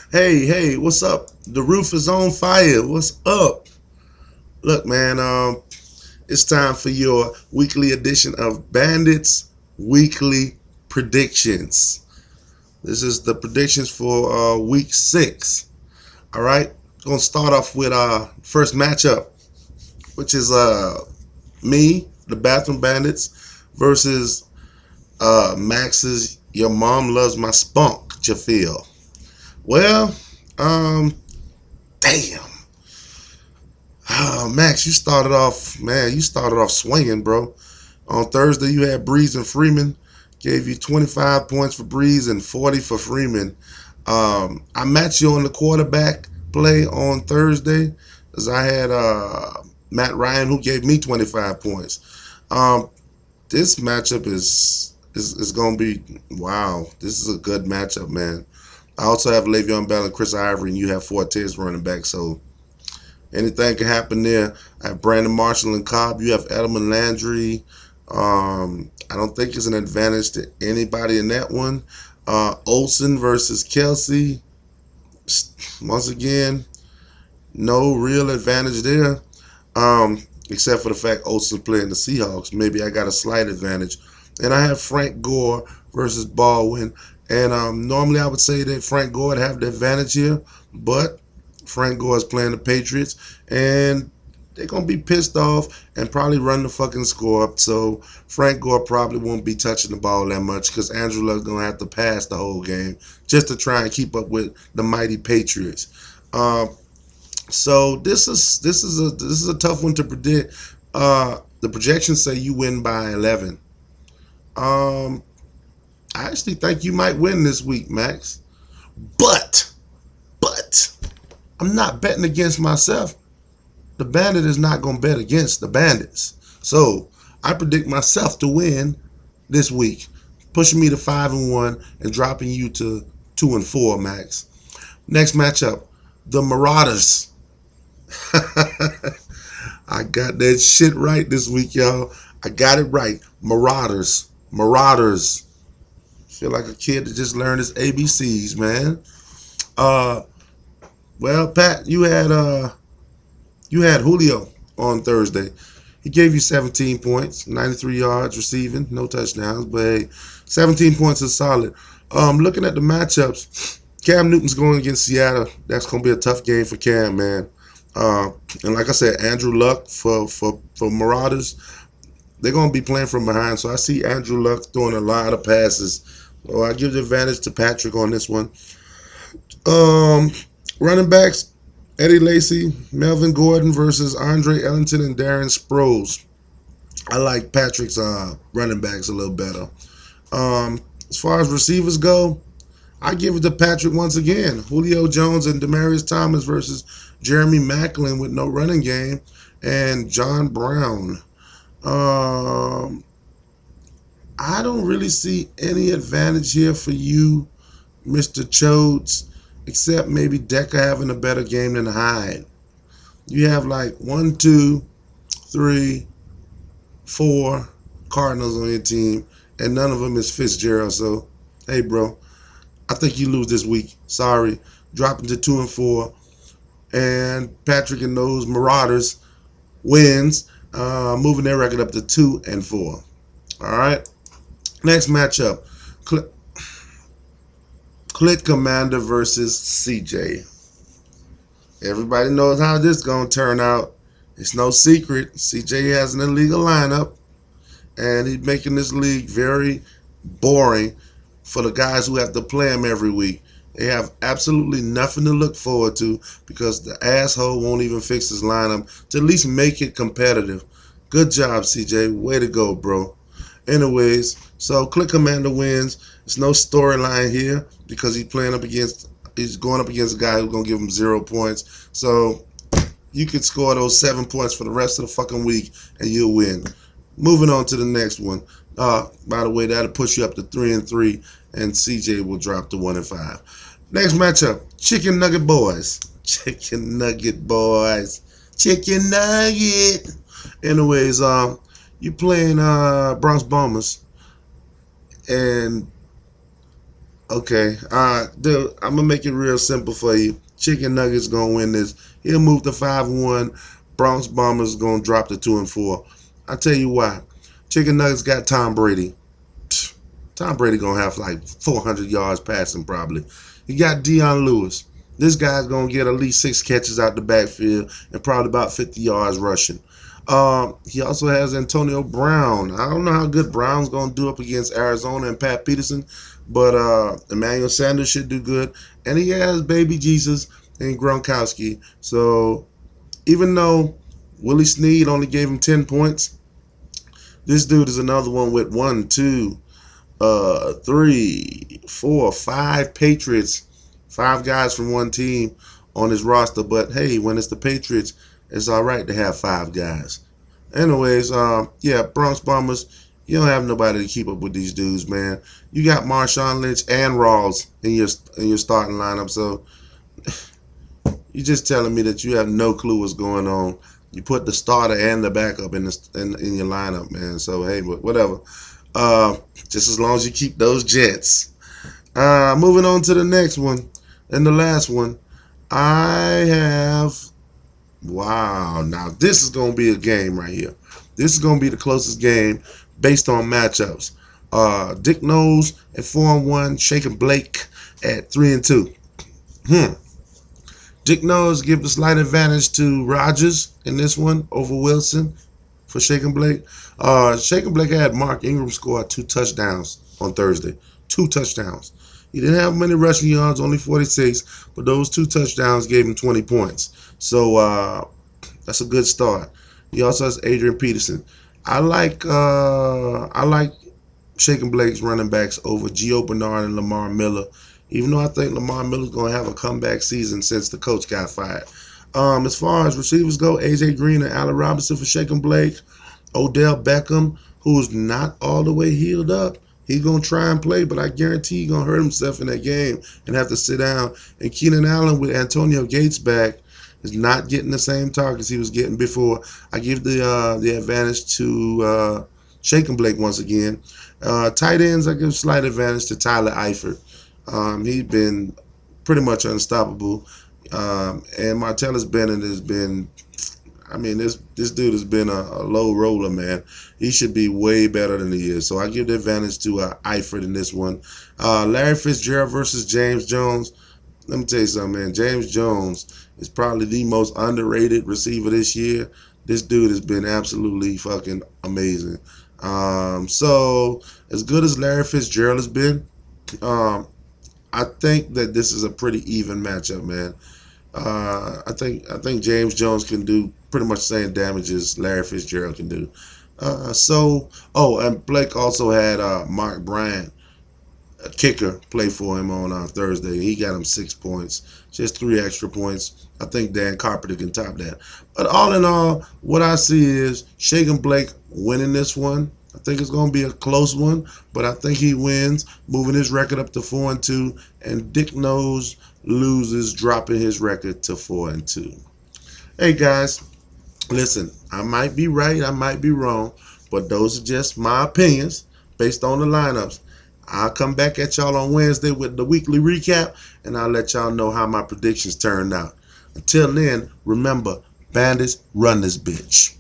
Hey, what's up? The roof is on fire. What's up? Look, man, it's time for your weekly edition of Bandits Weekly Predictions. This is the predictions for week 6. All right, gonna start off with first matchup, which is me, the Bathroom Bandits, versus Max's Your Mom Loves My Spunk, Jafil. Well, um, damn. Max, you started off, man. You started off swinging, bro. On Thursday, you had Breeze and Freeman. Gave you 25 points for Breeze and 40 for Freeman. I matched you on the quarterback play on Thursday, as I had Matt Ryan, who gave me 25 points. This matchup is going to be wow. This is a good matchup, man. I also have Le'Veon Bell and Chris Ivory, and you have Fortes running back, so anything can happen there. I have Brandon Marshall and Cobb. You have Edelman Landry. I don't think it's an advantage to anybody in that one. Olsen versus Kelsey. Once again, no real advantage there. Except for the fact Olsen playing the Seahawks. Maybe I got a slight advantage. And I have Frank Gore versus Baldwin. And normally I would say that Frank Gore would have the advantage here, but Frank Gore is playing the Patriots, and they're going to be pissed off and probably run the fucking score up. So Frank Gore probably won't be touching the ball that much because Andrew Luck's going to have to pass the whole game just to try and keep up with the mighty Patriots. So this is a tough one to predict. The projections say you win by 11. Um, I actually think you might win this week, Max. But I'm not betting against myself. The Bandit is not going to bet against the Bandits. So I predict myself to win this week, pushing me to 5-1 and dropping you to 2-4, Max. Next matchup, the Marauders. I got that shit right this week, y'all. I got it right. Marauders. Marauders. Feel like a kid that just learned his ABCs, man. Uh, well, Pat, you had Julio on Thursday. He gave you 17 points, 93 yards receiving, no touchdowns, but hey, 17 points is solid. Looking at the matchups, Cam Newton's going against Seattle. That's going to be a tough game for Cam, man. And like I said, Andrew Luck for Marauders, they're going to be playing from behind. So I see Andrew Luck throwing a lot of passes. So I give the advantage to Patrick on this one. Um, Running backs, Eddie Lacy, Melvin Gordon versus Andre Ellington and Darren Sproles. I like Patrick's running backs a little better. As far as receivers go, I give it to Patrick once again. Julio Jones and Demaryius Thomas versus Jeremy Maclin with no running game and John Brown. Um, I don't really see any advantage here for you, Mr. Chodes, except maybe Decker having a better game than Hyde. You have like 1, 2, 3, 4 Cardinals on your team, and none of them is Fitzgerald. So, hey, bro, I think you lose this week. Sorry, dropping to 2-4, and Patrick and those Marauders wins, moving their record up to 2-4. All right. Next matchup, Clit Commander versus CJ. Everybody knows how this is going to turn out. It's no secret. CJ has an illegal lineup, and he's making this league very boring for the guys who have to play him every week. They have absolutely nothing to look forward to because the asshole won't even fix his lineup to at least make it competitive. Good job, CJ. Way to go, bro. Anyways, so Click Commander wins. There's no storyline here because he's going up against a guy who's gonna give him 0 points. So you could score those 7 points for the rest of the fucking week and you'll win. Moving on to the next one. By the way, that'll push you up to 3-3, and CJ will drop to 1-5. Next matchup, Chicken Nugget Boys. Chicken Nugget Boys. Chicken Nugget. Anyways, you playing Bronx Bombers, and Okay. Dude, I'm gonna make it real simple for you. Chicken Nuggets gonna win this. He'll move to 5-1. Bronx Bombers gonna drop to 2-4. I tell you why. Chicken Nuggets got Tom Brady. Psh, Tom Brady gonna have like 400 yards passing probably. You got Deion Lewis. This guy's gonna get at least 6 catches out the backfield and probably about 50 yards rushing. He also has Antonio Brown. I don't know how good Brown's gonna do up against Arizona and Pat Peterson, but Emmanuel Sanders should do good. And he has Baby Jesus and Gronkowski. So even though Willie Snead only gave him 10 points, this dude is another one with 5 Patriots, 5 guys from one team on his roster. But hey, when it's the Patriots, it's all right to have 5 guys. Anyways, yeah, Bronx Bombers, you don't have nobody to keep up with these dudes, man. You got Marshawn Lynch and Rawls in your starting lineup, so you're just telling me that you have no clue what's going on. You put the starter and the backup in your lineup, man. So hey, whatever. Just as long as you keep those Jets. Moving on to the next one and the last one, I have. Wow, now this is gonna be a game right here. This is gonna be the closest game based on matchups. Dick Knowles at 4-1, Shaking Blake at 3-2. Dick Knowles give the slight advantage to Rodgers in this one over Wilson for Shaking Blake. Shaking Blake had Mark Ingram score 2 touchdowns on Thursday. 2 touchdowns. He didn't have many rushing yards, only 46, but those 2 touchdowns gave him 20 points. So that's a good start. He also has Adrian Peterson. I like Shaking Blake's running backs over Gio Bernard and Lamar Miller, even though I think Lamar Miller's going to have a comeback season since the coach got fired. As far as receivers go, A.J. Green and Allen Robinson for Shaking Blake. Odell Beckham, who's not all the way healed up. He's going to try and play, but I guarantee he's going to hurt himself in that game and have to sit down. And Keenan Allen with Antonio Gates back is not getting the same targets he was getting before. I give the advantage to Shaking Blake once again. Tight ends, I give slight advantage to Tyler Eifert. He's been pretty much unstoppable. And Martellus Bennett has been, I mean, this dude has been a low roller, man. He should be way better than he is. So I give the advantage to Eifert in this one. Larry Fitzgerald versus James Jones. Let me tell you something, man. James Jones is probably the most underrated receiver this year. This dude has been absolutely fucking amazing. So as good as Larry Fitzgerald has been, I think that this is a pretty even matchup, man. I think James Jones can do pretty much the same damage as Larry Fitzgerald can do. And Blake also had Mark Bryant, a kicker, play for him on Thursday. He got him 6 points, just 3 extra points. I think Dan Carpenter can top that. But all in all, what I see is Shaking Blake winning this one. I think it's going to be a close one, but I think he wins, moving his record up to 4-2, and Dick Knowles loses, dropping his record to 4-2. Hey guys, listen, I might be right, I might be wrong, but those are just my opinions based on the lineups. I'll come back at y'all on Wednesday with the weekly recap, and I'll let y'all know how my predictions turned out. Until then, remember, Bandits, run this bitch.